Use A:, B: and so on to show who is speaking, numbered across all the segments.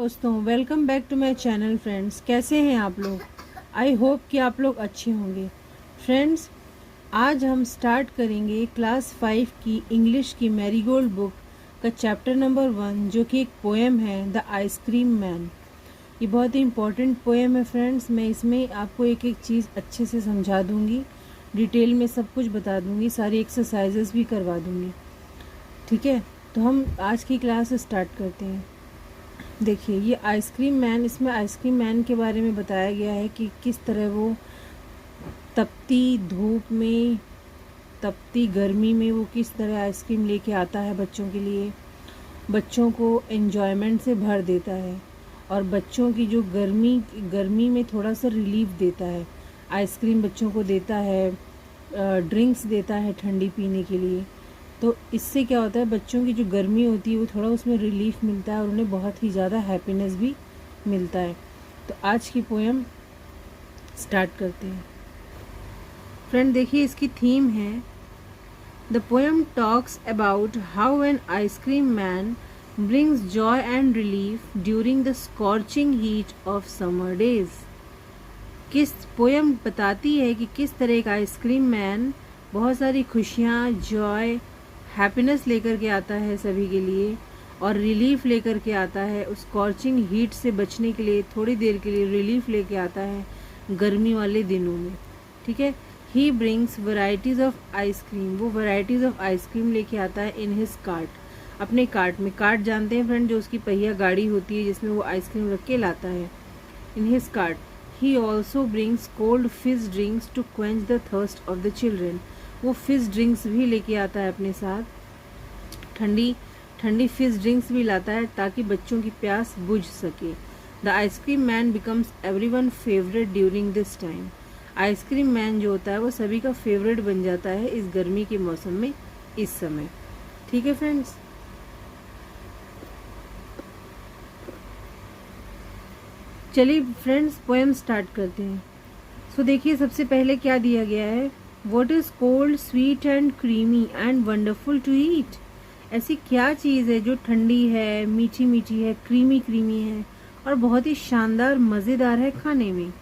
A: दोस्तों, welcome back to my channel. Friends, कैसे हैं आप लोग? आई होप कि आप लोग अच्छे होंगे। फ्रेंड्स, आज हम स्टार्ट करेंगे क्लास 5 की इंग्लिश की मैरीगोल्ड बुक का चैप्टर नंबर 1, जो कि एक पोएम है, द आइसक्रीम मैन। ये बहुत ही इम्पोर्टेंट पोएम है फ्रेंड्स। मैं इसमें आपको एक एक चीज़ अच्छे से समझा दूँगी, डिटेल में सब कुछ बता दूँगी, सारी एक्सरसाइजेस भी करवा दूँगी। ठीक है, तो हम आज की क्लास स्टार्ट करते हैं। देखिए, ये आइसक्रीम मैन, इसमें आइसक्रीम मैन के बारे में बताया गया है कि किस तरह वो तपती धूप में, तपती गर्मी में वो किस तरह आइसक्रीम लेके आता है बच्चों के लिए, बच्चों को एन्जॉयमेंट से भर देता है और बच्चों की जो गर्मी में थोड़ा सा रिलीफ देता है। आइसक्रीम बच्चों को देता है, ड्रिंक्स देता है ठंडी पीने के लिए। तो इससे क्या होता है, बच्चों की जो गर्मी होती है वो थोड़ा उसमें रिलीफ मिलता है और उन्हें बहुत ही ज़्यादा हैप्पीनेस भी मिलता है। तो आज की पोएम स्टार्ट करते हैं। फ्रेंड, देखिए इसकी थीम है, the poem talks about how an ice cream man brings Joy and relief during the scorching heat of summer days. किस पोएम बताती है कि किस तरह एक आइसक्रीम मैन बहुत सारी खुशियाँ, जॉय, हैप्पीनेस लेकर के आता है सभी के लिए और रिलीफ लेकर के आता है। उस स्कॉर्चिंग हीट से बचने के लिए थोड़ी देर के लिए रिलीफ लेके आता है गर्मी वाले दिनों में। ठीक है, he brings varieties of ice cream, वो वैरायटीज़ ऑफ आइसक्रीम लेके आता है इन हिज कार्ट, अपने कार्ट में। कार्ट जानते हैं फ्रेंड, जो उसकी पहिया गाड़ी होती है जिसमें वो आइसक्रीम रख के लाता है। In his cart he also brings cold fizz drinks to quench the thirst of the children. वो फिज ड्रिंक्स भी लेके आता है अपने साथ, ठंडी ठंडी फिज ड्रिंक्स भी लाता है ताकि बच्चों की प्यास बुझ सके। The ice cream man becomes everyone favourite during this time. Ice cream man जो होता है वो सभी का फेवरेट बन जाता है इस गर्मी के मौसम में, इस समय। ठीक है फ्रेंड्स, चलिए फ्रेंड्स पोएम स्टार्ट करते हैं। सो देखिए, सबसे पहले क्या दिया गया है, What is cold, sweet and creamy and wonderful to eat? ऐसी क्या चीज़ है जो ठंडी है, मीठी मीठी है, क्रीमी क्रीमी है और बहुत ही शानदार मज़ेदार है खाने में।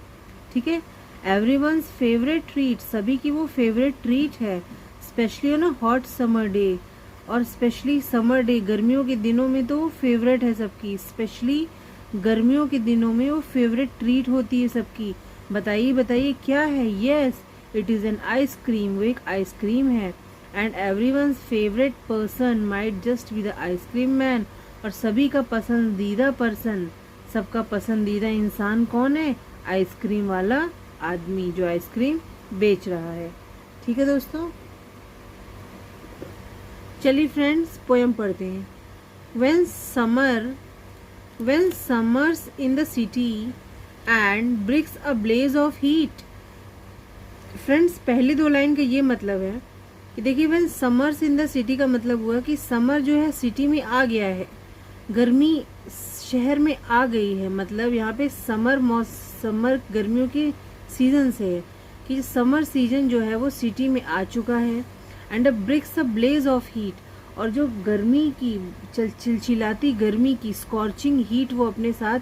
A: ठीक है, एवरीवन्स फेवरेट ट्रीट, सभी की वो फेवरेट ट्रीट है, specially on a hot summer day. और स्पेशली समर डे, गर्मियों के दिनों में तो वो फेवरेट है सबकी, स्पेशली गर्मियों के दिनों में वो फेवरेट ट्रीट होती है सबकी। बताइए बताइए क्या है? Yes, it is an ice cream, वो एक आइसक्रीम है। And everyone's favourite person might just be the ice cream man, और सभी का पसंदीदा पर्सन, सबका पसंदीदा इंसान कौन है? आइसक्रीम वाला आदमी जो आइसक्रीम बेच रहा है। ठीक है दोस्तों, चलिए फ्रेंड्स पोएम पढ़ते हैं। When summers in the city and bricks a blaze of heat। Friends, पहली दो लाइन का ये मतलब है कि देखिए, when summers in the city का मतलब हुआ कि समर जो है सिटी में आ गया है, गर्मी शहर में आ गई है। मतलब यहाँ पे समर गर्मियों के सीजन से है कि समर सीजन जो है वो सिटी में आ चुका है। And a bricks a blaze of heat, और जो गर्मी की चिलचिलाती गर्मी की स्कॉर्चिंग हीट वो अपने साथ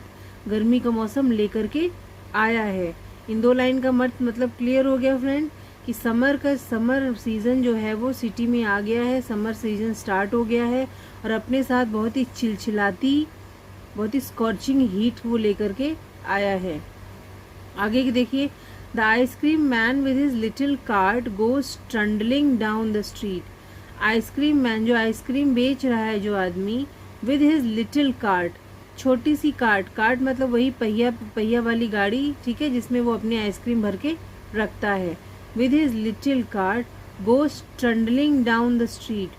A: गर्मी का मौसम लेकर के आया है। इन दो लाइन का मतलब क्लियर हो गया फ्रेंड कि समर सीज़न जो है वो सिटी में आ गया है, समर सीज़न स्टार्ट हो गया है और अपने साथ बहुत ही चिलचिलाती, बहुत ही स्कॉर्चिंग हीट वो लेकर के आया है। आगे की देखिए, the ice cream man with his little cart goes trundling down the street. Ice cream man, जो आइसक्रीम बेच रहा है जो आदमी, विद हिज लिटिल कार्ट, छोटी सी कार्ट मतलब वही पहिया वाली गाड़ी, ठीक है, जिसमें वो अपनी आइसक्रीम भर के रखता है। With his little cart goes trundling down the street.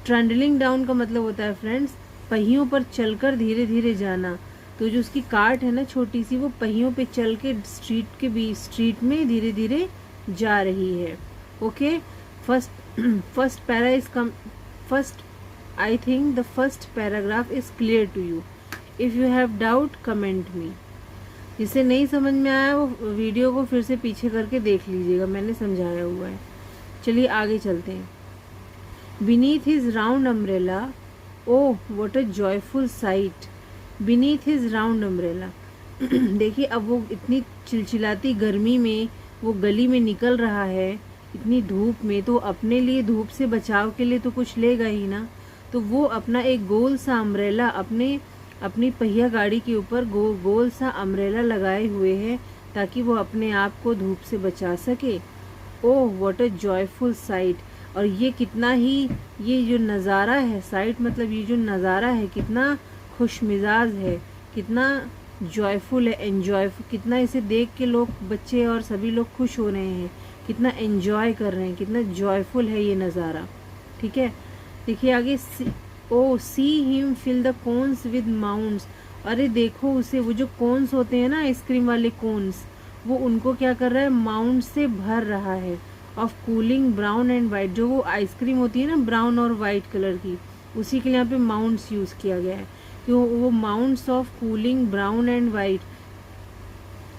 A: Trundling down का मतलब होता है फ्रेंड्स, पहियों पर चलकर धीरे धीरे जाना। तो जो उसकी कार्ट है ना छोटी सी, वो पहियों पे चल के स्ट्रीट में धीरे धीरे जा रही है। Okay, first para is come first I think the first paragraph is clear to you. If you have doubt comment me. जिसे नहीं समझ में आया वो वीडियो को फिर से पीछे करके देख लीजिएगा, मैंने समझाया हुआ है। चलिए आगे चलते हैं। Beneath his round umbrella, oh what a joyful site, beneath his round umbrella. देखिए अब वो इतनी चिलचिलाती गर्मी में वो गली में निकल रहा है, इतनी धूप में, तो अपने लिए धूप से बचाव के लिए तो कुछ लेगा ही ना। तो वो अपना एक गोल सा अम्ब्रेला अपनी पहिया गाड़ी के ऊपर गोल सा अम्ब्रेला लगाए हुए है, ताकि वो अपने आप को धूप से बचा सके। Oh what a joyful site. और ये कितना ही, ये जो नज़ारा है, साइट मतलब ये जो नज़ारा है कितना खुश मिजाज है, कितना जॉयफुल है, एन्जॉयफुल, कितना इसे देख के लोग, बच्चे और सभी लोग खुश हो रहे हैं, कितना एन्जॉय कर रहे हैं, कितना जॉयफुल है ये नज़ारा। ठीक है, देखिए आगे, oh see him fill the cones with mounds. अरे देखो उसे, वो जो कोन्स होते हैं ना, आइसक्रीम वाले कोन्स, वो उनको क्या कर रहा है, माउंट से भर रहा है, of cooling brown and white. जो वो आइसक्रीम होती है ना ब्राउन और वाइट कलर की, उसी के लिए यहाँ पे माउंट्स यूज़ किया गया है, कि वो mounts of cooling brown and white,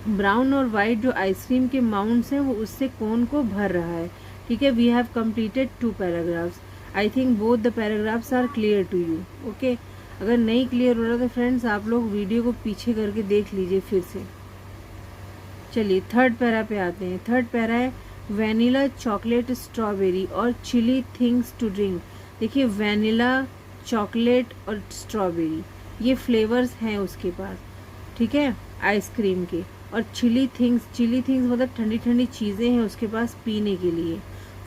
A: brown और वाइट जो आइसक्रीम के माउंट्स हैं वो उससे कोन को भर रहा है। ठीक है, we have completed 2 paragraphs. I think both the paragraphs are clear to you. Okay, अगर नहीं क्लियर हो रहा तो फ्रेंड्स आप लोग वीडियो को पीछे करके देख लीजिए फिर से। चलिए थर्ड पैरा पे आते हैं। थर्ड पैरा है वैनिला चॉकलेट स्ट्रॉबेरी और चिली थिंग्स टू ड्रिंक। देखिए वैनिला, चॉकलेट और स्ट्रॉबेरी ये फ्लेवर्स हैं उसके पास, ठीक है, आइसक्रीम के। और चिली थिंग्स मतलब ठंडी ठंडी चीज़ें हैं उसके पास पीने के लिए।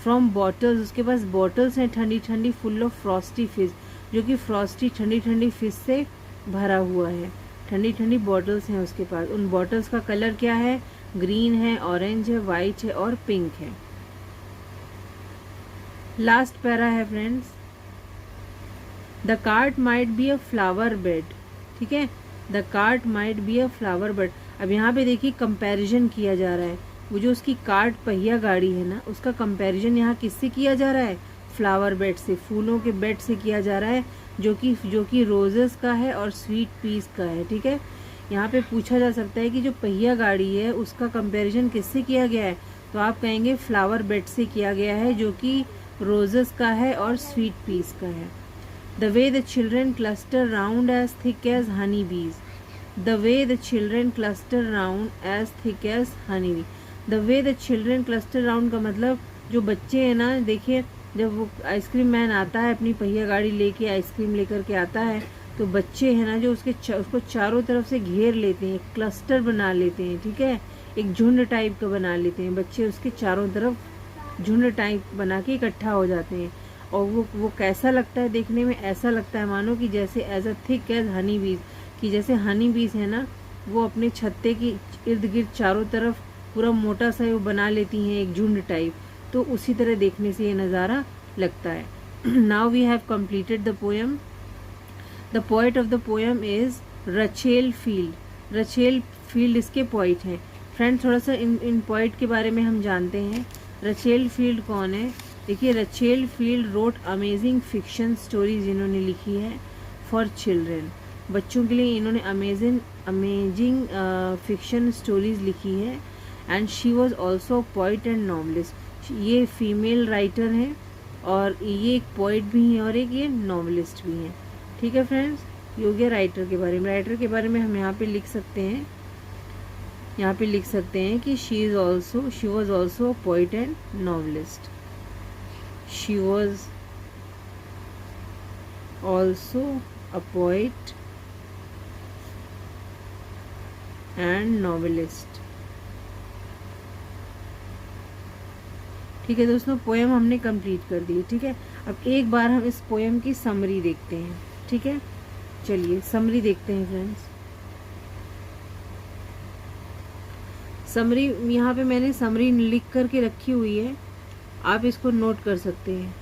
A: फ्रॉम बॉटल्स, उसके पास बॉटल्स हैं ठंडी ठंडी, फुल ऑफ फ्रॉस्टी फिश, जो कि फ्रॉस्टी ठंडी ठंडी फिश से भरा हुआ है। ठंडी ठंडी बॉटल्स हैं उसके पास। उन बॉटल्स का कलर क्या है, ग्रीन है, ऑरेंज है, वाइट है और पिंक है। लास्ट पैरा है friends, the cart might be a flower bed. ठीक है, the cart might be a flower bed. अब यहाँ पे देखिए कंपैरिजन किया जा रहा है, वो जो उसकी कार्ट पहिया गाड़ी है ना, उसका कंपैरिजन यहाँ किससे किया जा रहा है, फ्लावर बेड से, फूलों के बेड से किया जा रहा है, जो कि रोजेस का है और स्वीट पीस का है। ठीक है, यहाँ पे पूछा जा सकता है कि जो पहिया गाड़ी है उसका कंपैरिजन किससे किया गया है, तो आप कहेंगे फ्लावर बेड से किया गया है, जो कि रोजेस का है और स्वीट पीस का है। The way the children cluster round as thick as honey bees. The way the children cluster round as thick as honey bee. The way the children cluster round का मतलब जो बच्चे हैं ना, देखिए जब वो आइसक्रीम मैन आता है अपनी पहिया गाड़ी लेके, आइसक्रीम लेकर के आता है, तो बच्चे हैं ना जो उसको चारों तरफ से घेर लेते हैं, क्लस्टर बना लेते हैं। ठीक है, एक झुंड टाइप का बना लेते हैं बच्चे, उसके चारों तरफ झुंड टाइप बना के इकट्ठा हो जाते हैं। और वो कैसा लगता है देखने में, ऐसा लगता है मानो कि जैसे as a thick as honey bees, कि जैसे हनी बीज है ना, वो अपने छत्ते की इर्द गिर्द चारों तरफ पूरा मोटा सा वो बना लेती हैं एक झुंड टाइप, तो उसी तरह देखने से ये नज़ारा लगता है। Now we have completed the poem. The poet of the poem is Rachel Field. Rachel Field इसके पोइट हैं। फ्रेंड्स थोड़ा सा इन पोइट के बारे में हम जानते हैं। रचेल फील्ड कौन है, देखिए Rachel Field wrote amazing fiction stories इन्होंने लिखी है फॉर चिल्ड्रेन। बच्चों के लिए इन्होंने अमेजिंग फिक्शन स्टोरीज लिखी है। And she was also poet and novelist. ये फीमेल राइटर हैं और ये एक पोइट भी हैं और एक ये नॉवलिस्ट भी हैं। ठीक है फ्रेंड्स, ये हो गया राइटर के बारे में। राइटर के बारे में हम यहाँ पे लिख सकते हैं, यहाँ पे लिख सकते हैं कि she was also poet and novelist. She was also a poet and novelist. ठीक है दोस्तों, पोएम हमने कंप्लीट कर दी। ठीक है, अब एक बार हम इस पोएम की समरी देखते हैं। ठीक है, चलिए समरी देखते हैं फ्रेंड्स। समरी, यहाँ पे मैंने समरी लिख करके रखी हुई है, आप इसको नोट कर सकते हैं।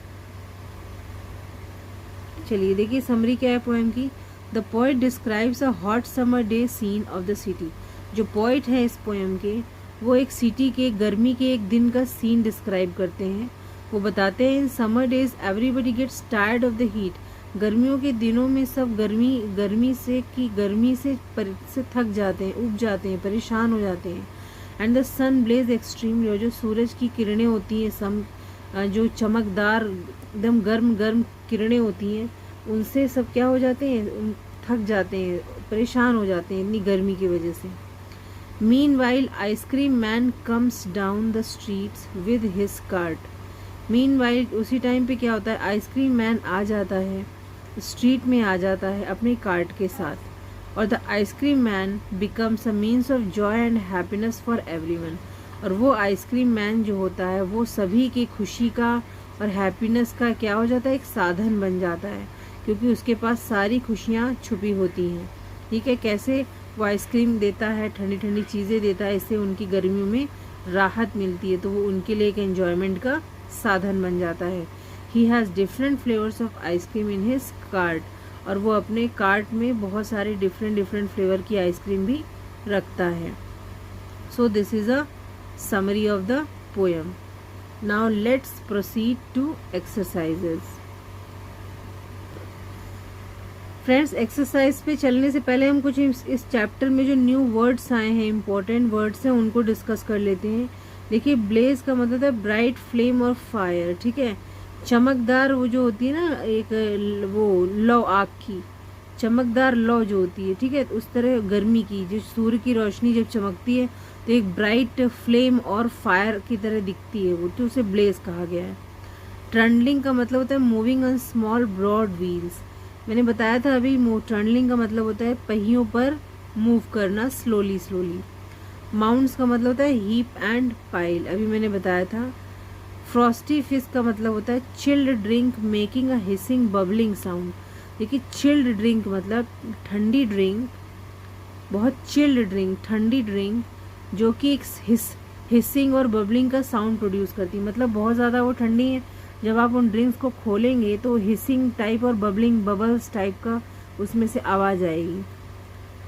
A: चलिए देखिए समरी क्या है पोएम की। The poet describes a hot summer day scene of the city. जो पोएट है इस पोएम के, वो एक सिटी के गर्मी के एक दिन का सीन डिस्क्राइब करते हैं। वो बताते हैं in summer days everybody gets tired of the heat. गर्मियों के दिनों में सब गर्मी से थक जाते हैं, उब जाते हैं, परेशान हो जाते हैं। And the sun blaze extremely, और जो सूरज की किरणें होती हैं, जो चमकदार एकदम गर्म किरणें होती हैं, उनसे सब क्या हो जाते हैं, थक जाते हैं, परेशान हो जाते हैं इतनी गर्मी की वजह से। Meanwhile ice cream man comes down the streets with his cart. Meanwhile उसी टाइम पे क्या होता है, आइसक्रीम मैन आ जाता है, स्ट्रीट में आ जाता है अपने कार्ट के साथ, और the ice cream man becomes a means of Joy and happiness for everyone. और वो आइसक्रीम मैन जो होता है वो सभी की खुशी का और हैप्पीनेस का क्या हो जाता है, एक साधन बन जाता है, क्योंकि उसके पास सारी खुशियाँ छुपी होती हैं। ठीक है, कैसे वो आइसक्रीम देता है, ठंडी ठंडी चीज़ें देता है, इससे उनकी गर्मियों में राहत मिलती है, तो वो उनके लिए एक एन्जॉयमेंट का साधन बन जाता है। He has different flavours of ice cream in his cart. और वो अपने कार्ट में बहुत सारे डिफरेंट फ्लेवर की आइसक्रीम भी रखता है। So this is a summary of the poem. Now let's proceed to exercises. Friends, exercise पे चलने से पहले हम कुछ इस चैप्टर में जो न्यू वर्ड्स आए हैं, इंपॉर्टेंट वर्ड्स हैं, उनको डिस्कस कर लेते हैं। देखिए, ब्लेज का मतलब है ब्राइट फ्लेम और फायर। ठीक है, चमकदार वो जो होती है ना, एक वो लौ, आग की चमकदार लौ जो होती है, ठीक है, उस तरह गर्मी की जो सूर्य की रोशनी जब चमकती है तो एक ब्राइट फ्लेम और फायर की तरह दिखती है वो, तो उसे ब्लेज कहा गया है। ट्रंडलिंग का मतलब होता है moving on small broad wheels. मैंने बताया था अभी, ट्रंडलिंग का मतलब होता है पहियों पर मूव करना स्लोली स्लोली। माउंट्स का मतलब होता है हीप एंड पाइल, अभी मैंने बताया था। फ्रॉस्टी फिश का मतलब होता है chilled drink making a hissing bubbling sound. देखिए, चिल्ड ड्रिंक मतलब ठंडी ड्रिंक, बहुत चिल्ड ड्रिंक, ठंडी ड्रिंक जो कि एक हिसिंग और बबलिंग का साउंड प्रोड्यूस करती है, मतलब बहुत ज़्यादा वो ठंडी है। जब आप उन ड्रिंक्स को खोलेंगे तो हिसिंग टाइप और बबलिंग बबल्स टाइप का उसमें से आवाज़ आएगी।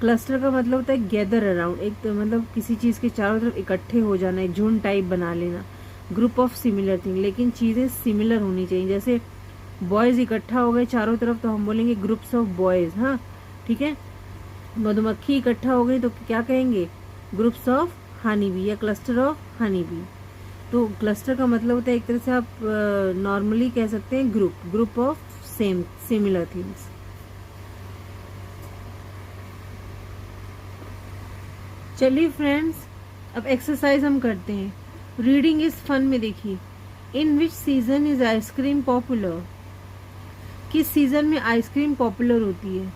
A: क्लस्टर का मतलब होता है गैदर अराउंड, एक तो मतलब किसी चीज़ के चारों तरफ इकट्ठे हो जाना, एक झुंड टाइप बना लेना। ग्रुप ऑफ सिमिलर थिंग, लेकिन चीज़ें सिमिलर होनी चाहिए। जैसे बॉयज़ इकट्ठा हो गए चारों तरफ तो हम बोलेंगे ग्रुप्स ऑफ बॉयज़। हाँ, ठीक है। मधुमक्खी इकट्ठा हो गई तो क्या कहेंगे, ग्रुप्स ऑफ हनी बी या क्लस्टर ऑफ हनी बी। तो क्लस्टर का मतलब होता है एक तरह से आप नॉर्मली कह सकते हैं ग्रुप ऑफ सिमिलर थिंग्स। चलिए फ्रेंड्स, अब एक्सरसाइज हम करते हैं। रीडिंग इज फन में देखिए, in which season is ice cream popular. किस सीजन में आइसक्रीम पॉपुलर होती है।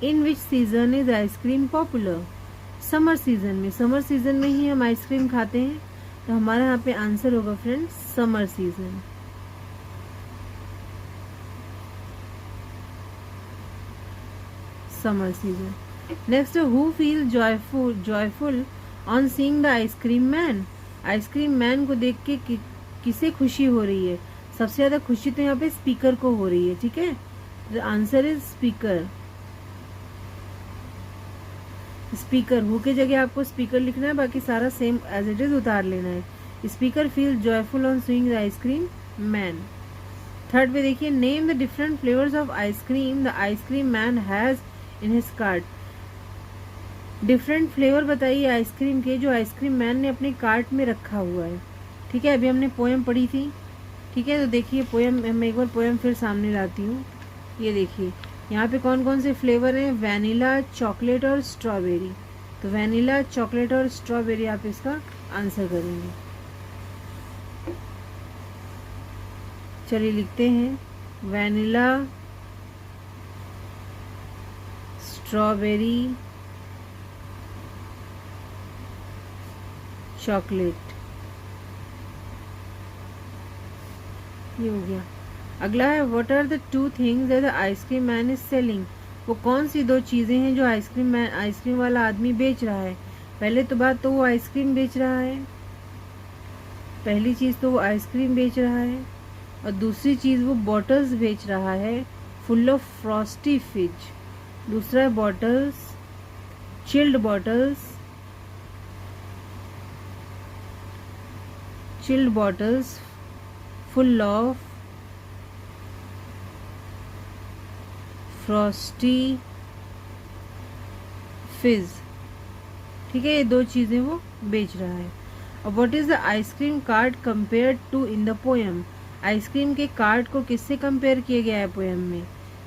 A: In which season is ice cream popular, summer season में। समर सीजन में ही हम आइसक्रीम खाते हैं, तो हमारा यहाँ पे आंसर होगा friends summer season. Summer season. Next, who feel joyful on seeing the ice cream man. Ice cream man को देख के किसे खुशी हो रही है, सबसे ज्यादा खुशी तो यहाँ पे स्पीकर को हो रही है। ठीक है, the answer is speaker. Speaker, who के जगह आपको स्पीकर लिखना है, बाकी सारा सेम एज इट इज उतार लेना है। Speaker feel joyful on seeing the ice cream man. Third पे देखिए, name the different flavours of ice cream the ice cream man has in his cart. Different flavour बताइए आइसक्रीम के जो आइसक्रीम मैन ने अपने कार्ट में रखा हुआ है। ठीक है, अभी हमने पोएम पढ़ी थी। ठीक है, तो देखिए पोएम, मैं एक बार पोएम फिर सामने लाती हूँ। ये देखिए यहाँ पे कौन कौन से फ्लेवर हैं, वैनिला, चॉकलेट और स्ट्रॉबेरी। तो वैनिला, चॉकलेट और स्ट्रॉबेरी आप इसका आंसर करेंगे। चलिए लिखते हैं, वैनिला, स्ट्रॉबेरी, चॉकलेट। ये हो गया। अगला है, what are the two things that the ice cream man is selling. वो कौन सी दो चीजें हैं जो आइसक्रीम वाला आदमी बेच रहा है। पहले तो बात तो वो आइसक्रीम बेच रहा है, पहली चीज तो वो आइसक्रीम बेच रहा है, और दूसरी चीज वो बॉटल्स बेच रहा है फुल ऑफ फ्रॉस्टी फिज। दूसरा है bottles, chilled bottles, chilled bottles full of Frosty फिज। ठीक है, ये दो चीजें वो बेच रहा है। और what is the ice cream cart compared to in the poem. Ice cream के कार्ट को किससे कंपेयर किया गया है पोएम में।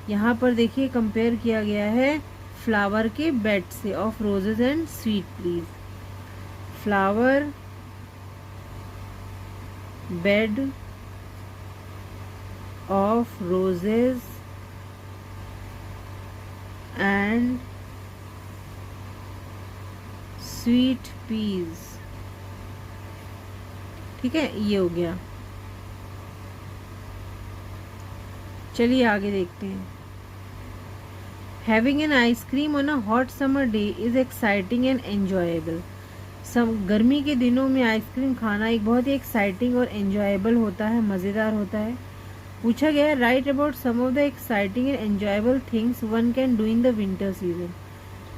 A: यहाँ पर देखिए कंपेयर किया गया है फ्लावर के बेड से, of roses and sweet please. Flower bed of roses and sweet peas. ठीक है, ये हो गया। चलिए आगे देखते हैं। Having an ice cream on a hot summer day is exciting and enjoyable. गर्मी के दिनों में आइसक्रीम खाना एक बहुत ही एक्साइटिंग और एंजॉयबल होता है, मज़ेदार होता है। पूछा गया है write about some of the exciting and enjoyable things one can do in the winter season.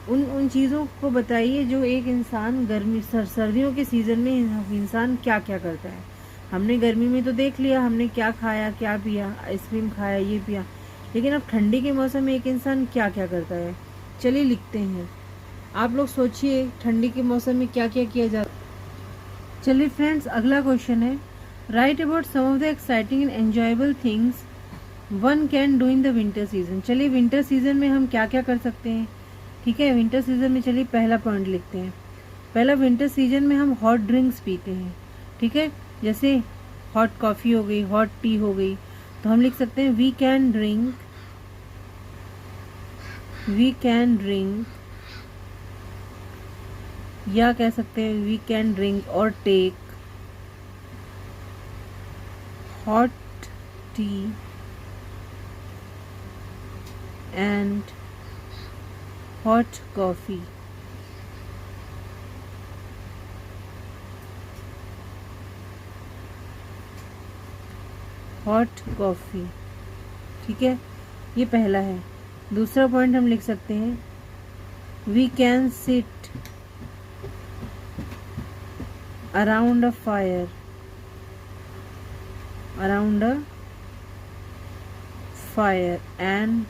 A: उन चीज़ों को बताइए जो एक इंसान सर्दियों के सीज़न में इंसान क्या क्या करता है। हमने गर्मी में तो देख लिया हमने क्या खाया क्या पिया, आइसक्रीम खाया ये पिया, लेकिन अब ठंडी के मौसम में एक इंसान क्या क्या करता है। चलिए लिखते हैं, आप लोग सोचिए ठंडी के मौसम में क्या क्या किया जाता है। चलिए फ्रेंड्स, अगला क्वेश्चन है write about some of the exciting and enjoyable things one can do in the winter season. चलिए विंटर सीजन में हम क्या क्या कर सकते हैं। ठीक है, विंटर सीजन में चलिए पहला पॉइंट लिखते हैं। पहला, विंटर सीजन में हम हॉट ड्रिंक्स पीते हैं। ठीक है, जैसे हॉट कॉफ़ी हो गई, हॉट टी हो गई, तो हम लिख सकते हैं वी कैन ड्रिंक, या कह सकते हैं वी कैन ड्रिंक और take hot tea and hot coffee. Hot coffee, ठीक है, ये पहला है। दूसरा पॉइंट हम लिख सकते हैं we can sit around a fire, and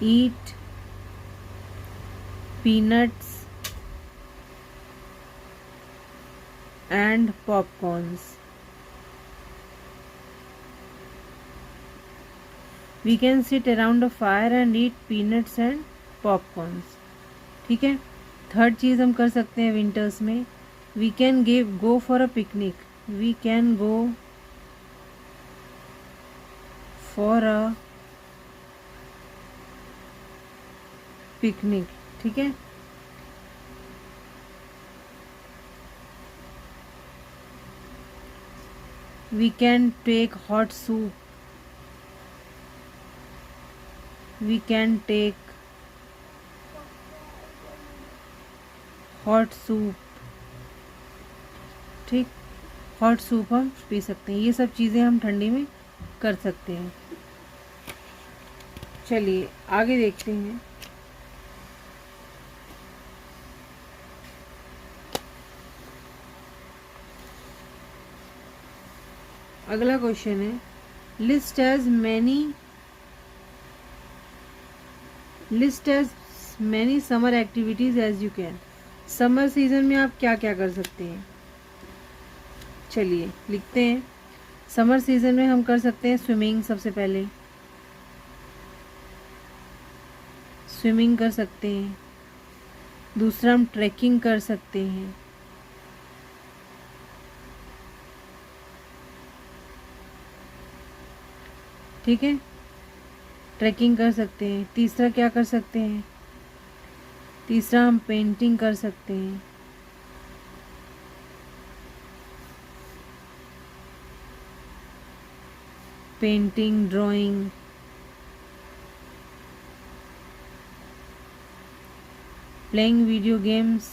A: eat peanuts and popcorns. We can sit around a fire and eat peanuts and popcorns. ठीक है, थर्ड चीज़ हम कर सकते हैं विंटर्स में, we can go for a picnic. We can go for a picnic. ठीक है, we can take hot soup. We can take hot soup. ठीक, हॉट सूप हम पी सकते हैं। ये सब चीज़ें हम ठंडी में कर सकते हैं। चलिए आगे देखते हैं। अगला क्वेश्चन है list as many summer activities as you can. Summer season में आप क्या क्या कर सकते हैं। चलिए लिखते हैं, समर सीजन में हम कर सकते हैं स्विमिंग। सबसे पहले स्विमिंग कर सकते हैं। दूसरा, हम ट्रैकिंग कर सकते हैं। ठीक है, ट्रैकिंग कर सकते हैं। तीसरा क्या कर सकते हैं, तीसरा हम पेंटिंग कर सकते हैं। Painting, drawing, playing video games,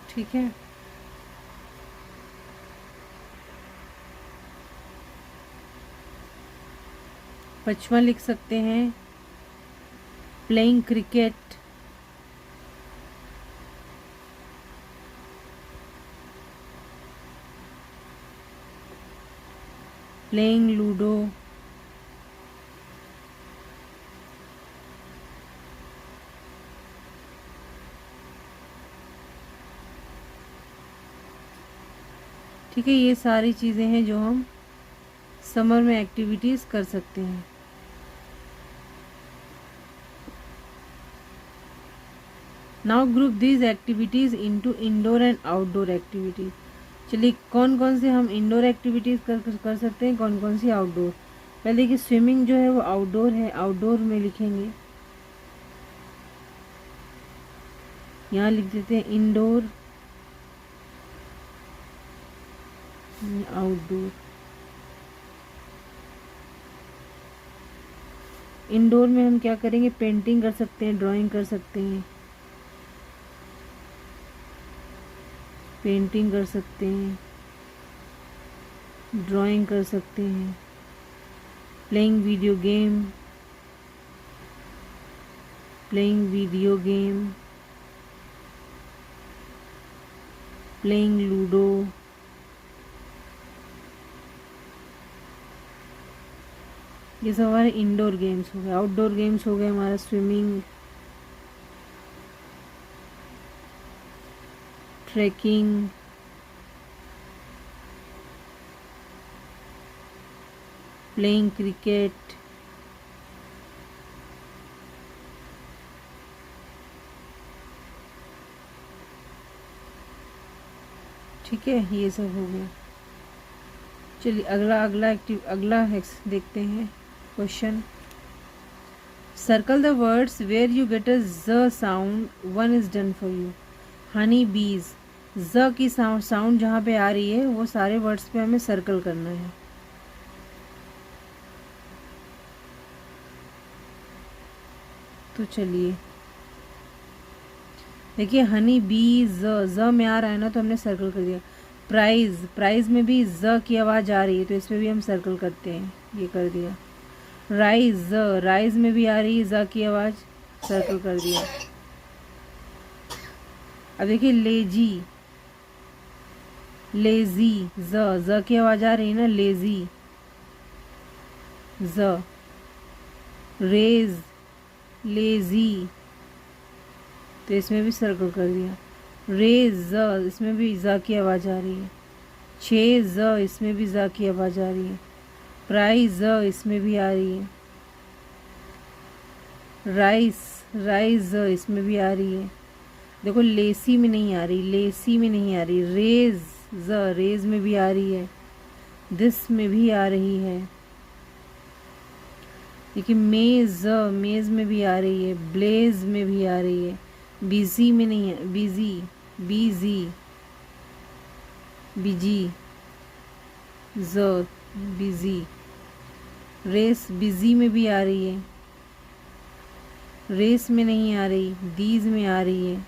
A: ठीक है। पांचवा लिख सकते हैं प्लेइंग क्रिकेट, प्लेइंग लूडो, ठीक है, ये सारी चीज़ें हैं जो हम समर में एक्टिविटीज़ कर सकते हैं। Now group these activities into indoor and outdoor activities. चलिए कौन कौन से हम इंडोर एक्टिविटीज़ कर सकते हैं, कौन कौन सी आउटडोर। पहले देखिए स्विमिंग जो है वो आउटडोर है, आउटडोर में लिखेंगे, यहाँ लिख देते हैं इंडोर आउटडोर। इंडोर में हम क्या करेंगे, पेंटिंग कर सकते हैं, ड्राइंग कर सकते हैं, पेंटिंग कर सकते हैं, ड्राइंग कर सकते हैं, playing video game, playing video game, playing ludo, ये सब हमारे इंडोर गेम्स हो गए। आउटडोर गेम्स हो गए हमारा स्विमिंग, ट्रैकिंग, प्लेइंग क्रिकेट, ठीक है, ये सब हो गया। चलिए अगला देखते हैं question. Circle the words where you get a ज sound, one is done for you. Honey bees, ज की साउंड जहाँ पे आ रही है वो सारे वर्ड्स पे हमें सर्कल करना है। तो चलिए देखिए हनी बी ज में आ रहा है ना, तो हमने सर्कल कर दिया। प्राइज, प्राइज में भी ज की आवाज़ आ रही है तो इसमें भी हम सर्कल करते हैं, ये कर दिया। राइज, राइज में भी आ रही है ज की आवाज़, सर्कल कर दिया। अब देखिए लेजी, लेजी, ज की आवाज़ आ रही है ना, लेजी, ज। रेज, लेजी, तो इसमें भी सर्कल कर दिया। रेज, ज, इसमें भी ज की आवाज़ आ रही है। छेज, ज, इसमें भी ज की आवाज़ आ रही है। प्राइज, ज, इसमें भी आ रही है। राइस, राइस, ज, इसमें भी आ रही है। देखो लेसी में नहीं आ रही, लेसी में नहीं आ रही। रेज, ज, रेज में भी आ रही है, दिस में भी आ रही है। देखिए मेज, मेज में भी आ रही है, ब्लेज में भी आ रही है। बिजी में नहीं है, बिजी, बिजी, बिजी, ज, बिजी। रेस, बिजी में भी आ रही है, रेस में नहीं आ रही, दीज में आ रही है।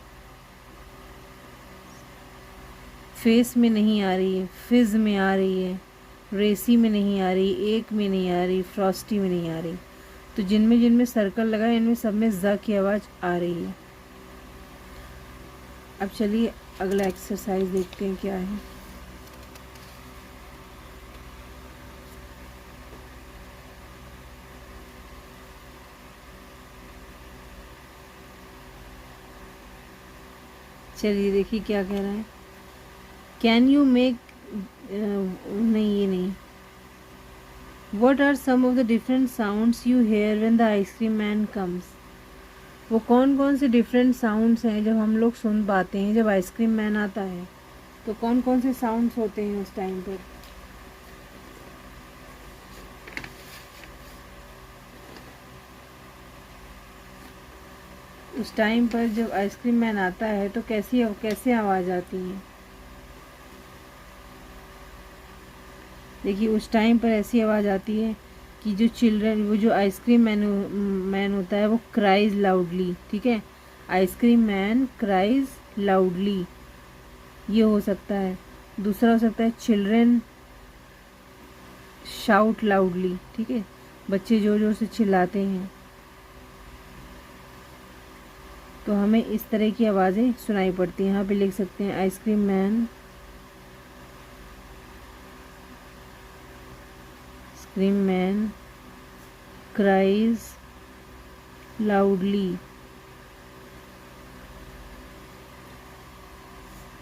A: फेस में नहीं आ रही है, फिज में आ रही है। रेसी में नहीं आ रही, एक में नहीं आ रही, फ्रॉस्टी में नहीं आ रही। तो जिनमें जिनमें सर्कल लगा है इनमें सब में ज की आवाज़ आ रही है। अब चलिए अगला एक्सरसाइज देखते हैं क्या है। चलिए देखिए क्या कह रहा है। कैन यू मेक, नहीं ये नहीं। What are some of the different sounds you hear when the ice cream man comes. वो कौन कौन से डिफरेंट साउंड्स हैं जब हम लोग सुन पाते हैं जब आइसक्रीम मैन आता है, तो कौन कौन से साउंड्स होते हैं उस टाइम पर। उस टाइम पर जब आइसक्रीम मैन आता है तो कैसे आवाज़ आती है। देखिए उस टाइम पर ऐसी आवाज़ आती है कि जो चिल्ड्रन, वो जो आइसक्रीम मैन होता है वो क्राइज लाउडली, ठीक है, आइसक्रीम मैन क्राइज लाउडली, ये हो सकता है। दूसरा हो सकता है चिल्ड्रन शाउट लाउडली, ठीक है, बच्चे जोर जोर से चिल्लाते हैं। तो हमें इस तरह की आवाज़ें सुनाई पड़ती हैं। यहाँ पे लिख सकते हैं ice cream man cries loudly,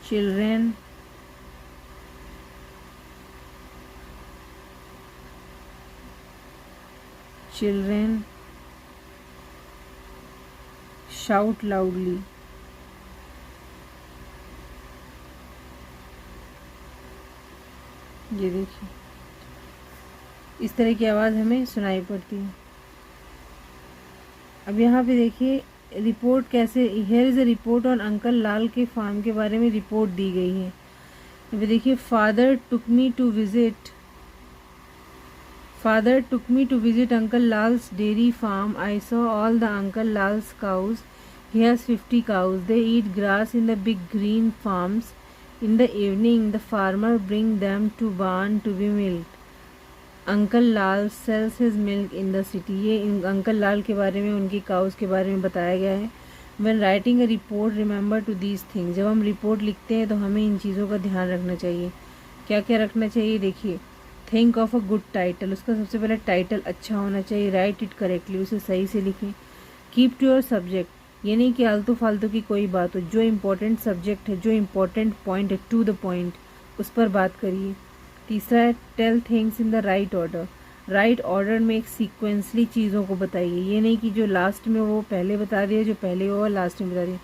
A: children children shout loudly. ये देखिए, इस तरह की आवाज़ हमें सुनाई पड़ती है। अब यहाँ पे देखिए रिपोर्ट कैसे, here is a report on uncle Lal के फार्म के बारे में रिपोर्ट दी गई है। यहाँ पे देखिए, father took me to visit uncle Lal's dairy farm. I saw all the uncle Lal's cows. He has 50 cows. They eat grass in the big green farms. In the evening, the farmer bring them to barn to be milked. Uncle Lal sales his milk in the city. ये uncle Lal के बारे में, उनकी cows के बारे में बताया गया है। When writing a report remember to these things. जब हम रिपोर्ट लिखते हैं तो हमें इन चीज़ों का ध्यान रखना चाहिए। क्या क्या रखना चाहिए, देखिए, think of a good title, उसका सबसे पहले टाइटल अच्छा होना चाहिए। राइट इट करेक्टली, उसे सही से लिखें। कीप टू योर सब्जेक्ट, ये नहीं कि आलतू फालतू की कोई बात हो। जो इम्पोर्टेंट सब्जेक्ट है, जो इम्पोर्टेंट पॉइंट है, टू द पॉइंट, उस पर बात करिए। तीसरा है tell things in the right order. Right order में एक सीक्वेंसली चीज़ों को बताइए। ये नहीं कि जो लास्ट में वो पहले बता दिया, जो पहले हुआ लास्ट में बता दिया,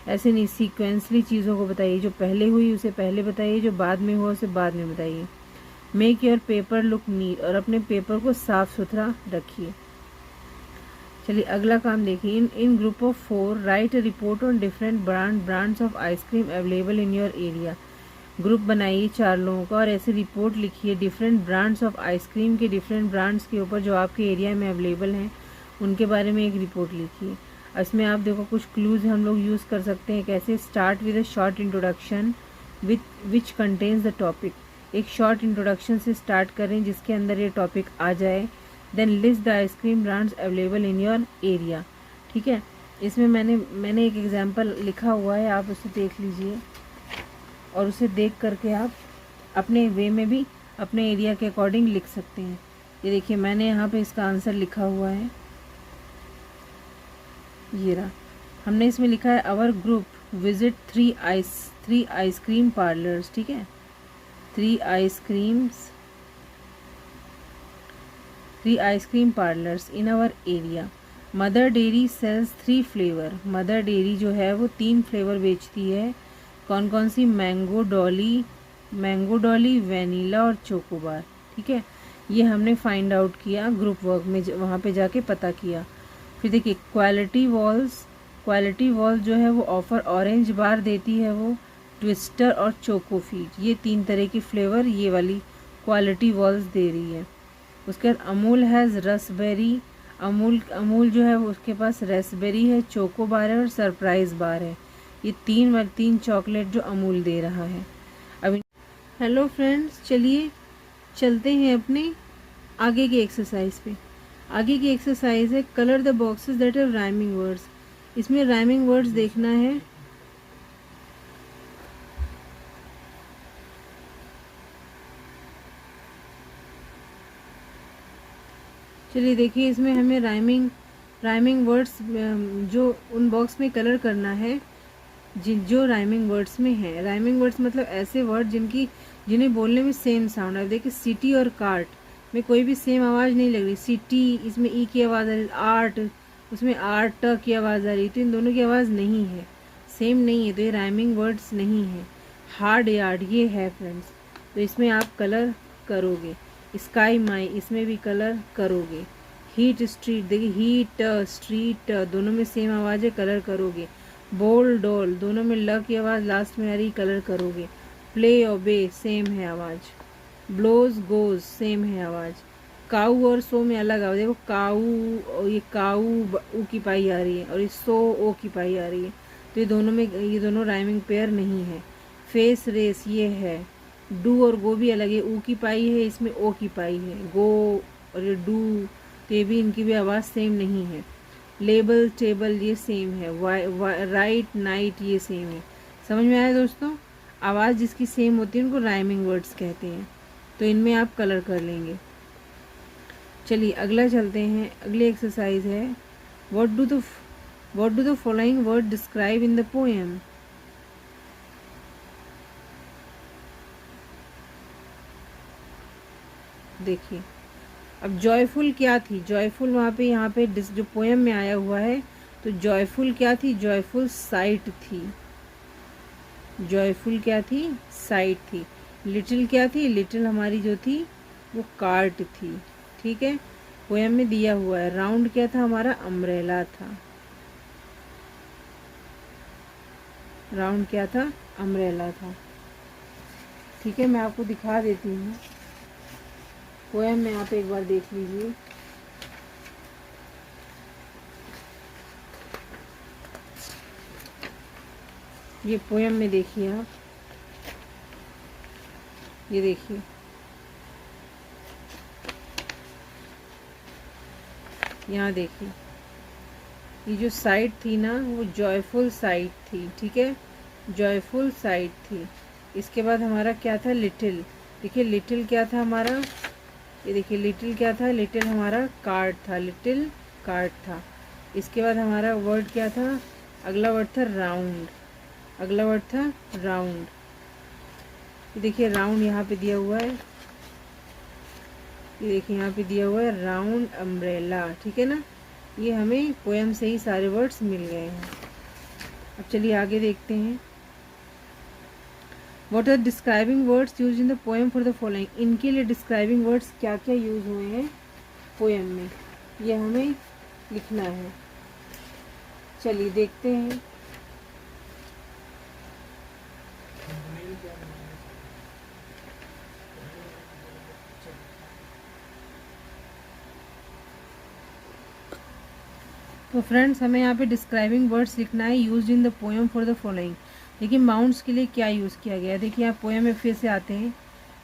A: ऐसे नहीं। सीक्वेंसली चीज़ों को बताइए। जो पहले हुई उसे पहले बताइए, जो बाद में हुआ उसे बाद में बताइए। Make your paper look neat, और अपने पेपर को साफ सुथरा रखिए। चलिए अगला काम देखिए। In group of 4 write a report on different brands of ice cream available in your area. Group बनाइए 4 लोगों का और ऐसे रिपोर्ट लिखिए डिफरेंट ब्रांड्स ऑफ आइसक्रीम के, डिफरेंट ब्रांड्स के ऊपर जो आपके एरिया में अवेलेबल हैं उनके बारे में एक रिपोर्ट लिखिए। इसमें आप देखो कुछ क्लूज हम लोग यूज़ कर सकते हैं। कैसे, start with a short introduction which contains the topic. एक शॉर्ट इंट्रोडक्शन से स्टार्ट करें जिसके अंदर ये टॉपिक आ जाए। Then list the ice cream brands available in your area. ठीक है, इसमें मैंने एक एग्जांपल लिखा हुआ है, आप उसे देख लीजिए और उसे देख करके आप अपने वे में भी अपने एरिया के अकॉर्डिंग लिख सकते हैं। ये देखिए, मैंने यहाँ पे इसका आंसर लिखा हुआ है, ये रहा। हमने इसमें लिखा है our group visit 3 ice cream parlours. ठीक है, 3 ice cream parlours in our area. Mother Dairy sells 3 flavour. Mother Dairy जो है वो 3 फ्लेवर बेचती है। कौन कौन सी, मैंगो डॉली, वैनिला और चोकोबार। ठीक है, ये हमने फाइंड आउट किया ग्रुप वर्क में, वहाँ पे जाके पता किया। फिर देखिए क्वालिटी वॉल्स जो है वो ऑफर ऑरेंज बार देती है, वो ट्विस्टर और चोकोफीट, ये 3 तरह की फ्लेवर ये वाली क्वालिटी वॉल्स दे रही है। उसके बाद अमूल हैज़ रसबेरी। अमूल जो है वो उसके पास रेसबेरी है, चोको बार है और सरप्राइज बार है। ये 3 चॉकलेट जो अमूल दे रहा है। अब हेलो फ्रेंड्स, चलिए चलते हैं अपने आगे की एक्सरसाइज पे। आगे की एक्सरसाइज है colour the boxes that have rhyming words. इसमें राइमिंग वर्ड्स देखना है। चलिए देखिए, इसमें हमें राइमिंग वर्ड्स जो उन बॉक्स में कलर करना है जो राइमिंग वर्ड्स में है। राइमिंग वर्ड्स मतलब ऐसे वर्ड जिन्हें बोलने में सेम साउंड है। देखिए सिटी और कार्ट में कोई भी सेम आवाज़ नहीं लग रही। सिटी, इसमें ई की आवाज़ आ रही, आर्ट, उसमें आर्ट ट की आवाज़ आ रही, तो इन दोनों की आवाज़ नहीं है, सेम नहीं है, तो ये राइमिंग वर्ड्स नहीं है। हार्ड यार्ड ये है फ्रेंड्स, तो इसमें आप कलर करोगे। स्काई माई, इसमें भी कलर करोगे। हीट स्ट्रीट, देखिए हीट स्ट्रीट दोनों में सेम आवाज़ है, कलर करोगे। बोल डॉल, दोनों में ल की आवाज़ लास्ट में आ रही, कलर करोगे। प्ले ओबे सेम है आवाज़। ब्लोज गोज सेम है आवाज़। काऊ और सो में अलग आवाज़, देखो काऊ, ये काऊ ऊ की पाई आ रही है और ये सो ओ की पाई आ रही है, तो ये दोनों राइमिंग पेयर नहीं है। फेस रेस ये है। डू और गो भी अलग है, ऊ की पाई है, इसमें ओ की पाई है। गो और ये डू, तो ये भी इनकी भी आवाज़ सेम नहीं है। लेबल टेबल ये सेम है। राइट नाइट ये सेम है। समझ में आया दोस्तों? आवाज़ जिसकी सेम होती है उनको राइमिंग वर्ड्स कहते हैं, तो इनमें आप कलर कर लेंगे। चलिए अगला चलते हैं। अगली एक्सरसाइज है what do the following word describe in the poem. देखिए अब जॉयफुल क्या थी, जॉयफुल वहाँ पे यहाँ पे जो पोएम में आया हुआ है, तो जॉयफुल क्या थी, जॉयफुल साइट थी। जॉयफुल क्या थी, साइट थी। लिटिल क्या थी, लिटिल हमारी जो थी वो कार्ट थी। ठीक है, पोएम में दिया हुआ है। राउंड क्या था, हमारा अम्ब्रेला था। राउंड क्या था, अम्ब्रेला था। ठीक है, मैं आपको दिखा देती हूँ पोएम में, आप एक बार देख लीजिए। ये पोएम में देखिए आप, ये देखिए, यहाँ देखिए, ये जो साइट थी ना वो जॉयफुल साइट थी। ठीक है, जॉयफुल साइट थी। इसके बाद हमारा क्या था, लिटिल। देखिए लिटिल क्या था हमारा, ये देखिए लिटिल क्या था, लिटिल हमारा कार्ट था, लिटिल कार्ट था। इसके बाद हमारा वर्ड क्या था, अगला वर्ड था राउंड। अगला वर्ड था राउंड। ये देखिए राउंड यहाँ पे दिया हुआ है, ये देखिए यहाँ पे दिया हुआ है राउंड अम्ब्रेला। ठीक है ना, ये हमें पोएम से ही सारे वर्ड्स मिल गए हैं। अब चलिए आगे देखते हैं। What are describing words use in the poem for the following. इनके लिए डिस्क्राइबिंग वर्ड्स क्या क्या यूज हुए हैं पोएम में, ये हमें लिखना है। चलिए देखते हैं। तो फ्रेंड्स हमें यहाँ पे डिस्क्राइबिंग वर्ड्स लिखना है, use in the poem for the following. देखिए माउंट्स के लिए क्या यूज़ किया गया है, देखिए यहाँ पोएम में फिर से आते हैं।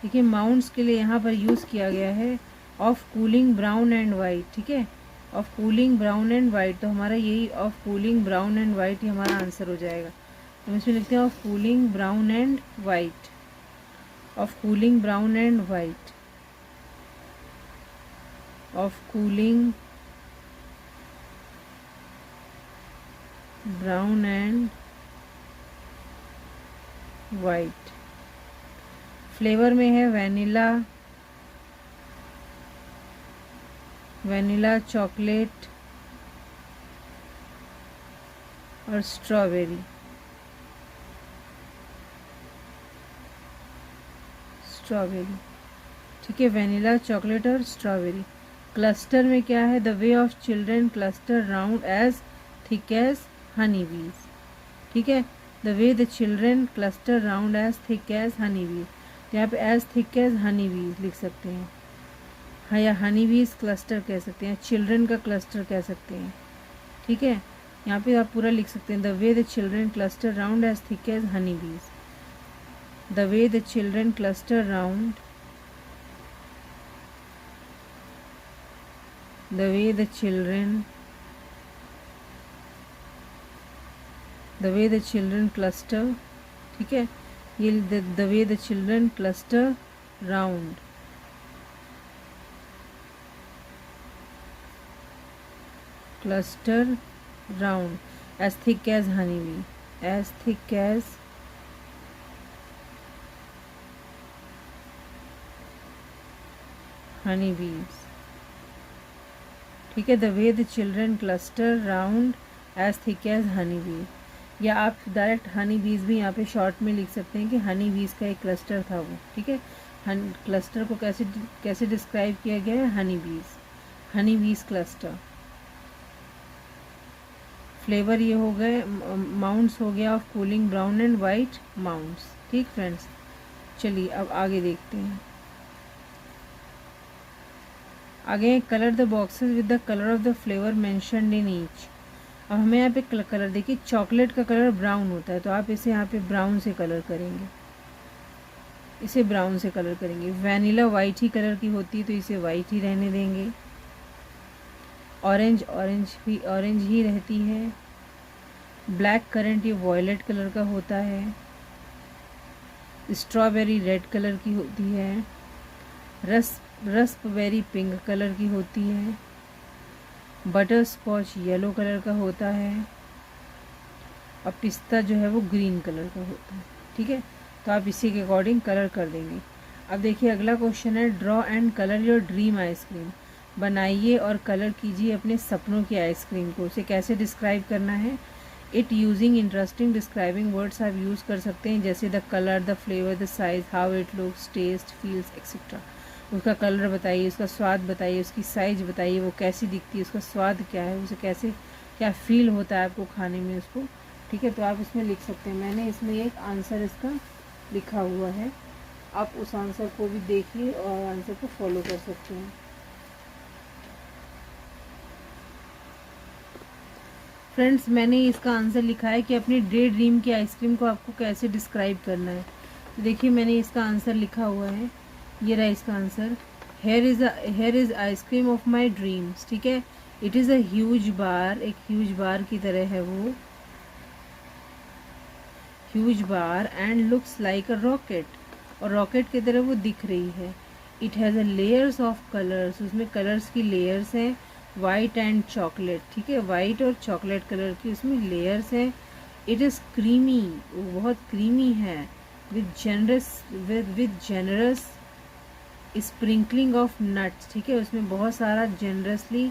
A: देखिए माउंट्स के लिए यहाँ पर यूज़ किया गया है of cooling brown and white. ठीक है, of cooling brown and white, तो हमारा यही of cooling brown and white ही हमारा आंसर हो जाएगा। हम इसमें लिखते हैं of cooling brown and white, of cooling brown and white, of cooling brown and white. Flavour में है वैनिला, वैनिला चॉकलेट और स्ट्रॉबेरी। स्ट्रॉबेरी, ठीक है, वैनिला चॉकलेट और स्ट्रॉबेरी। क्लस्टर में क्या है, the way of children cluster round as thick as honey bees. ठीक है, the way the children cluster round as thick as honey bees, तो यहाँ पे एज थिक एज हनी बीज लिख सकते हैं, हाँ, या हनी बीज क्लस्टर कह सकते हैं, चिल्ड्रन का क्लस्टर कह सकते हैं। ठीक है, यहाँ पे आप पूरा लिख सकते हैं, the way the children cluster round as thick as honey bees, the way the children cluster round, the way the children cluster, ठीक है, ये the way the children cluster round, cluster round as thick as honey bee, as thick as honey bees। ठीक है, the way the children cluster round as thick as honey bees, या आप direct Honey बीज भी यहाँ पे शॉर्ट में लिख सकते हैं कि हनी बीज का एक क्लस्टर था वो। ठीक है, क्लस्टर को कैसे डिस्क्राइब किया गया है, हनी बीज क्लस्टर। फ्लेवर ये हो गए, माउंट्स हो गया of cooling brown and white mounds. ठीक फ्रेंड्स, चलिए अब आगे देखते हैं। आगे colour the boxes with the colour of the flavour mentioned in each. अब हमें यहाँ पे कलर देखिए, चॉकलेट का कलर ब्राउन होता है, तो आप इसे यहाँ पे ब्राउन से कलर करेंगे, इसे ब्राउन से कलर करेंगे। वैनिला वाइट ही कलर की होती है, तो इसे वाइट ही रहने देंगे। ऑरेंज ही रहती है। ब्लैक करंट ये वॉयलेट कलर का होता है। स्ट्रॉबेरी रेड कलर की होती है। रस्पबेरी पिंक कलर की होती है। बटर स्कॉच येलो कलर का होता है। और पिस्ता जो है वो ग्रीन कलर का होता है। ठीक है, तो आप इसी के अकॉर्डिंग कलर कर देंगे। अब देखिए अगला क्वेश्चन है, draw and colour your dream ice cream. बनाइए और कलर कीजिए अपने सपनों की आइसक्रीम को। उसे कैसे डिस्क्राइब करना है? It using interesting describing words आप यूज़ कर सकते हैं, जैसे the colour, the flavour, the size, how it looks, taste, feels etcetera. उसका कलर बताइए, उसका स्वाद बताइए, उसकी साइज बताइए, वो कैसी दिखती है, उसका स्वाद क्या है, उसे कैसे क्या फील होता है आपको खाने में उसको। ठीक है, तो आप इसमें लिख सकते हैं। मैंने इसमें एक आंसर इसका लिखा हुआ है, आप उस आंसर को भी देखिए और आंसर को फॉलो कर सकते हैं। फ्रेंड्स, मैंने इसका आंसर लिखा है कि अपनी डे ड्रीम की आइसक्रीम को आपको कैसे डिस्क्राइब करना है। तो देखिए मैंने इसका आंसर लिखा हुआ है, ये रहा इसका answer. Here is ice cream of my dreams. ठीक है, इट इज़ अ ह्यूज बार, एक ह्यूज बार की तरह है वो, huge bar, and looks like a rocket, और रॉकेट की तरह वो दिख रही है। It has a layers of colours, उसमें कलर्स की लेयर्स हैं, वाइट एंड चॉकलेट। ठीक है, वाइट और चॉकलेट कलर की उसमें लेयर्स हैं। इट इज़ क्रीमी, वो बहुत क्रीमी है। With generous sprinkling of nuts. ठीक है, उसमें बहुत सारा जेनरसली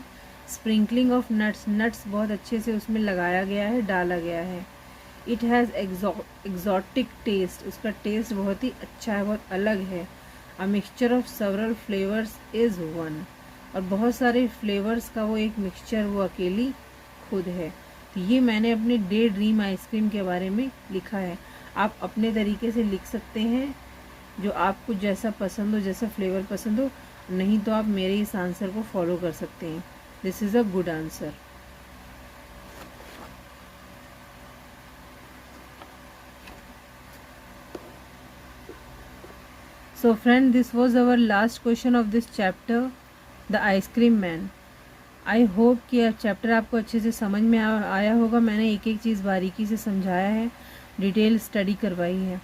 A: स्प्रिंकलिंग ऑफ नट्स बहुत अच्छे से उसमें लगाया गया है, डाला गया है। इट हैज़ एग्जॉटिक टेस्ट, उसका टेस्ट बहुत ही अच्छा है, बहुत अलग है। A mixture of several flavours is one, और बहुत सारे फ्लेवर्स का वो एक मिक्सचर, वो अकेली खुद है। तो ये मैंने अपने डे ड्रीम आइसक्रीम के बारे में लिखा है। आप अपने तरीके से लिख सकते हैं, जो आपको जैसा पसंद हो, जैसा फ्लेवर पसंद हो, नहीं तो आप मेरे इस आंसर को फॉलो कर सकते हैं। This is a good answer. So friend, this was our last question of this chapter, the ice cream man. I hope कि चैप्टर आपको अच्छे से समझ में आया होगा। मैंने एक एक चीज़ बारीकी से समझाया है, डिटेल स्टडी करवाई है।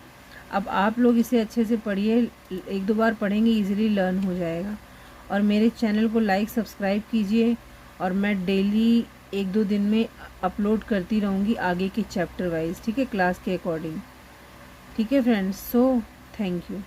A: अब आप लोग इसे अच्छे से पढ़िए, एक दो बार पढ़ेंगे इजीली लर्न हो जाएगा। और मेरे चैनल को लाइक सब्सक्राइब कीजिए, और मैं डेली एक दो दिन में अपलोड करती रहूँगी आगे के चैप्टर वाइज। ठीक है, क्लास के अकॉर्डिंग। ठीक है फ्रेंड्स, सो थैंक यू।